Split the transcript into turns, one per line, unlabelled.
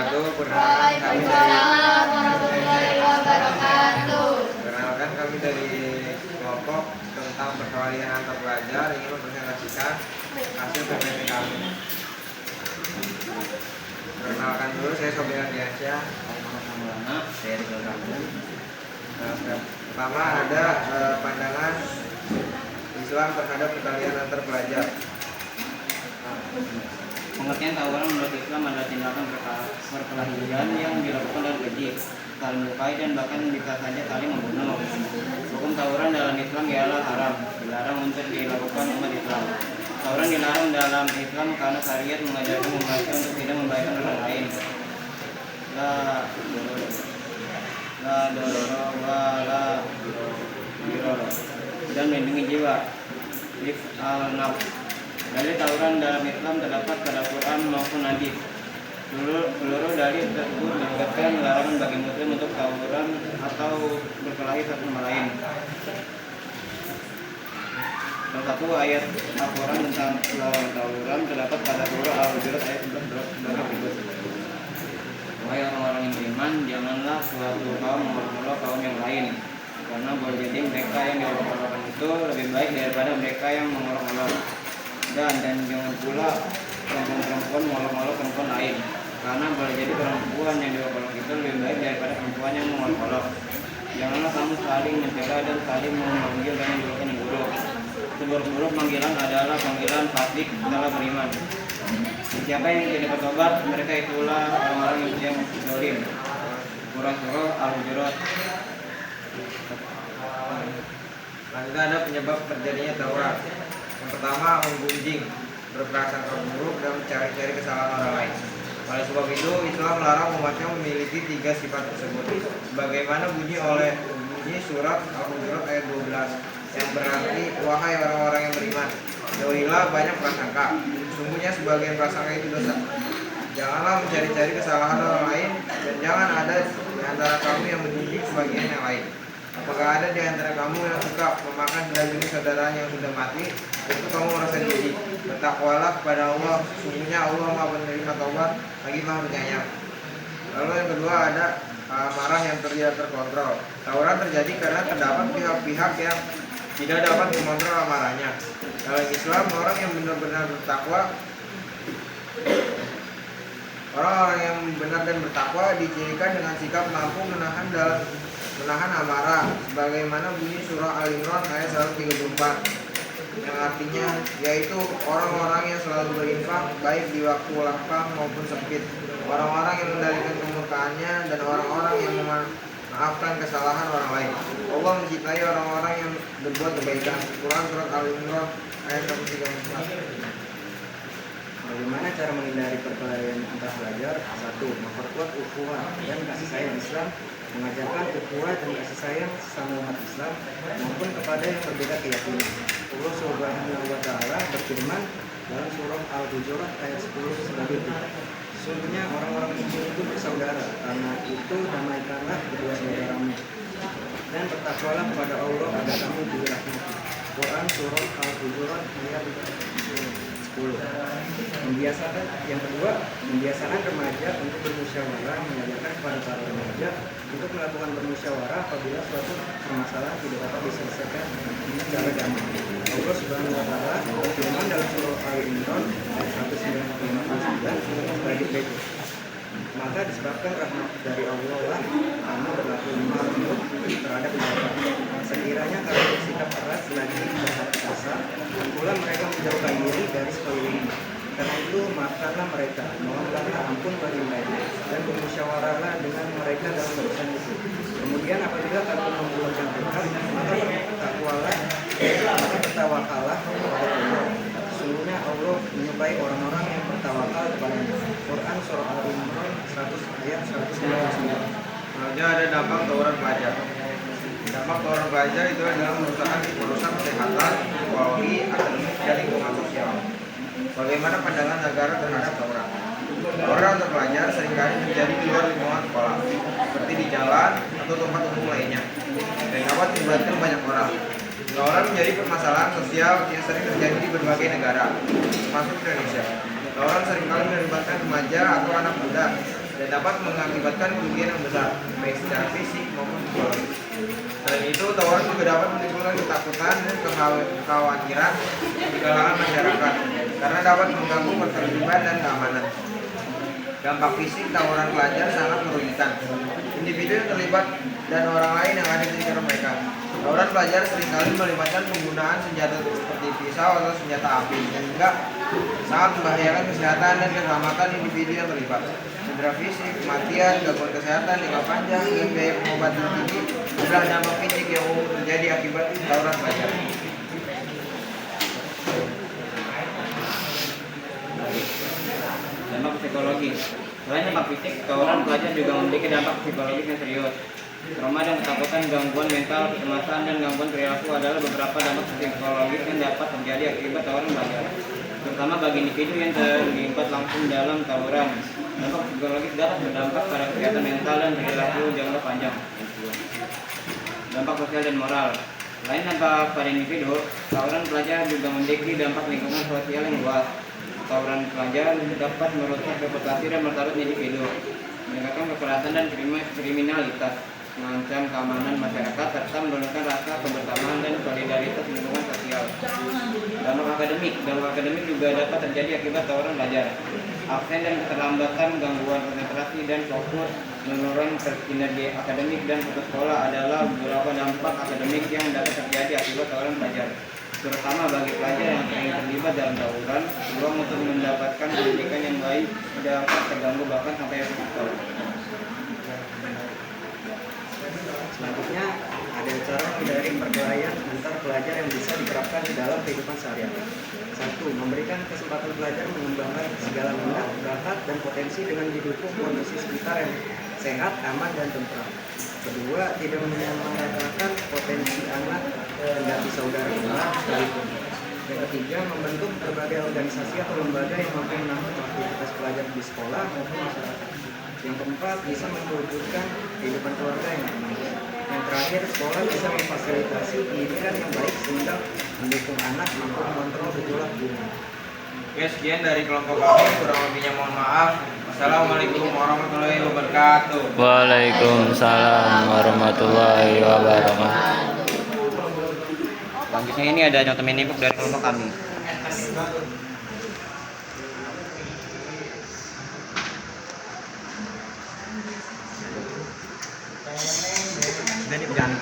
wabarakatuh.
Waalaikumsalam warahmatullahi wabarakatuh.
Perkenalkan kami dari kelompok tentang perkelahian antar pelajar ingin mempresentasikan hasil PPT kami. Perkenalkan dulu, saya Sobi Ardiansyah.
Saya Rizal Kampung.
Pertama ada pandangan Islam terhadap perkelahian antar pelajar.
Pengertian tawuran menurut Islam adalah tindakan perkelahian yang dilakukan dengan keji, saling melukai dan bahkan bisa saja saling membunuh. Hukum tawuran dalam Islam ialah haram, dilarang untuk dilakukan umat Islam. Tawuran dilarang dalam Islam karena syariat mengajarkan manusia untuk tidak membahayakan orang lain. La dororo wa la diroro, dan melindungi jiwa. If al-nafs. Dalil tawuran dalam Islam terdapat pada Quran maupun hadis. Seluruh dalil tersebut menegaskan larangan bagi muslim untuk tawuran atau berkelahi satu sama lain. Salah satu ayat Al-Quran tentang larangan tawuran terdapat pada surah Al-Hujurat ayat 11 berikut. Wahai orang-orang yang beriman, janganlah suatu kaum mengolok-olok kaum yang lain, karena boleh jadi mereka yang diolok-olokkan itu lebih baik daripada mereka yang mengolok-olok. Dan jangan pula perempuan mengolok-olok perempuan lain, karena boleh jadi perempuan yang diolok-olok itu lebih baik daripada perempuan yang mengolok-olok. Janganlah kamu saling mencela dan saling memanggil dengan julukan yang buruk. Seburuk-buruk panggilan adalah panggilan fasik setelah beriman. Siapa yang tidak bertobat, mereka itulah orang-orang yang zalim. Surah Al-Hujurat.
Selanjutnya ada penyebab terjadinya tawuran. Yang pertama, menggunjing, berprasangka buruk dan mencari-cari kesalahan orang lain. Oleh sebab itu, Islam melarang umatnya memiliki 3 sifat tersebut. Sebagaimana bunyi surat Al-Hujurat ayat 12, yang berarti, wahai orang-orang yang beriman, jauhilah banyak prasangka. Sungguhnya sebagian prasangka itu dosa. Janganlah mencari-cari kesalahan orang lain, dan jangan ada di antara kamu yang mengunjing sebagian yang lain. Apakah ada di antara kamu yang suka memakan daging saudaranya yang sudah mati? Tentu kamu merasa jijik. Bertakwalah kepada Allah, sesungguhnya Allah Maha Penerima Taubat lagi Maha Penyayang. Lalu yang kedua ada marah yang tidak terkontrol. Tawuran terjadi karena terdapat pihak-pihak yang tidak dapat mengontrol amarahnya. Dalam Islam, orang yang benar-benar bertakwa, orang-orang yang benar dan bertakwa dicirikan dengan sikap mampu menahan amarah, sebagaimana bunyi surah Al-Imran ayat 134, yang artinya yaitu orang-orang yang selalu berinfak baik di waktu lapang maupun sempit, orang-orang yang mengendalikan kemurkaannya, dan orang-orang yang memaafkan kesalahan orang lain. Allah mencintai orang-orang yang berbuat kebaikan. Quran surat Al-Imran ayat 134.
Bagaimana cara menghindari perkelahian antar pelajar? 1. Memperkuat ukhuwah dan kasih sayang Islam, mengajarkan ukhuwah dan kasih sayang sesama umat Islam maupun kepada yang berbeda keyakinan. Allah Subhanahu wa Ta'ala berfirman dalam surah Al-Hujurat ayat 10 sebagai berikut. Sesungguhnya orang-orang itu bersaudara, karena itu damaikanlah kedua saudaramu dan bertakwalah kepada Allah agar kamu dirahmati. Quran surah Al-Hujurat ayat 10. Yang kedua, membiasakan remaja untuk bermusyawarah, mengajarkan kepada para remaja untuk melakukan bermusyawarah apabila suatu permasalahan tidak dapat diselesaikan dengan cara damai. Allah Subhanahu wa Ta'ala berfirman dalam surah Al-Imran ayat 159 sebagai berikut. Maka disebabkan rahmat dari Allah lah kamu berlaku lemah lembut terhadap mereka. Sekiranya kamu bersikap keras lagi berhati kasar, dan pula mereka menjauhkan diri dari sekelilingmu. Karena itu maafkanlah mereka, mohonkanlah ampun bagi mereka, dan bermusyawarahlah dengan mereka dalam urusan itu. Kemudian apabila kamu membuatkan tekad, maka bertawakallah kepada Allah. Sesungguhnya Allah menyukai orang-orang yang bertawakal kepada-Nya. Quran surah Al-Imran 100 ayat 199.
Selanjutnya ada dampak tawuran pelajar. Dampak tawuran pelajar itu adalah merusak kesehatan, ekonomi, akademik, dan lingkungan sosial. Bagaimana pandangan negara terhadap tawuran? Tawuran antar pelajar seringkali terjadi di luar lingkungan sekolah, seperti di jalan atau tempat umum lainnya, dan dapat melibatkan banyak orang. Tawuran menjadi permasalahan sosial yang sering terjadi di berbagai negara, termasuk Indonesia. Tawuran seringkali melibatkan remaja atau anak muda, dan dapat mengakibatkan kerugian yang besar, baik secara fisik maupun psikologis. Selain itu, tawuran juga dapat menimbulkan ketakutan dan kekhawatiran di kalangan masyarakat karena dapat mengganggu ketertiban dan keamanan. Dampak fisik tawuran pelajar sangat merugikan individu yang terlibat dan orang lain yang ada di sekitar mereka. Tawuran pelajar seringkali melibatkan penggunaan senjata seperti pisau atau senjata api sehingga sangat membahayakan kesehatan dan keselamatan individu yang terlibat. Cedera fisik, kematian, gangguan kesehatan jangka panjang, dan biaya pengobatan tinggi adalah dampak fisik yang umum terjadi akibat tawuran pelajar.
Dampak psikologis. Selain dampak fisik, tawuran pelajar juga memiliki dampak psikologis yang serius. Trauma dan ketakutan, gangguan mental, kecemasan, dan gangguan perilaku adalah beberapa dampak psikologis yang dapat terjadi akibat tawuran pelajar, terutama bagi individu yang terlibat langsung dalam tawuran. Dampak psikologis dapat berdampak pada kesehatan mental dan perilaku jangka panjang. Dampak sosial dan moral. Selain dampak pada individu, tawuran pelajar juga memiliki dampak lingkungan sosial yang luas. Tawuran pelajar dapat merusak reputasi dan martabat individu, meningkatkan kekerasan dan kriminalitas, mengancam keamanan masyarakat, serta menurunkan rasa kebersamaan dan solidaritas lingkungan sosial. Dampak akademik juga dapat terjadi akibat tawuran pelajar. Absen dan keterlambatan, gangguan konsentrasi dan fokus, menurun kinerja akademik dan putus sekolah adalah beberapa dampak akademik yang dapat terjadi akibat tawuran pelajar, terutama bagi pelajar yang sering terlibat dalam tawuran. Peluang untuk mendapatkan pendidikan yang baik dapat terganggu bahkan sampai putus sekolah.
Selanjutnya ada cara menghindari perkelahian antar pelajar yang bisa diterapkan di dalam kehidupan sehari-hari. 1. Memberikan kesempatan pelajar mengembangkan segala minat, bakat, dan potensi dengan didukung kondisi sekitar yang sehat, aman, dan tentram. Kedua, tidak menyamaratakan potensi anak mendaki saudara kembar sekalipun. Yang ketiga, membentuk berbagai organisasi atau lembaga yang mampu menampung aktivitas pelajar di sekolah maupun masyarakat. Yang keempat, bisa mewujudkan kehidupan keluarga yang aman. Yang terakhir, sekolah bisa memfasilitasi pendidikan yang baik sehingga mendukung anak mampu mengontrol gejolak dunia.
Oke, sekian dari kelompok kami, kurang lebihnya mohon maaf. Wassalamualaikum warahmatullahi wabarakatuh.
Waalaikumsalam warahmatullahi wabarakatuh.
Selanjutnya ini ada contoh mini book dari kelompok kami.
Dan jangan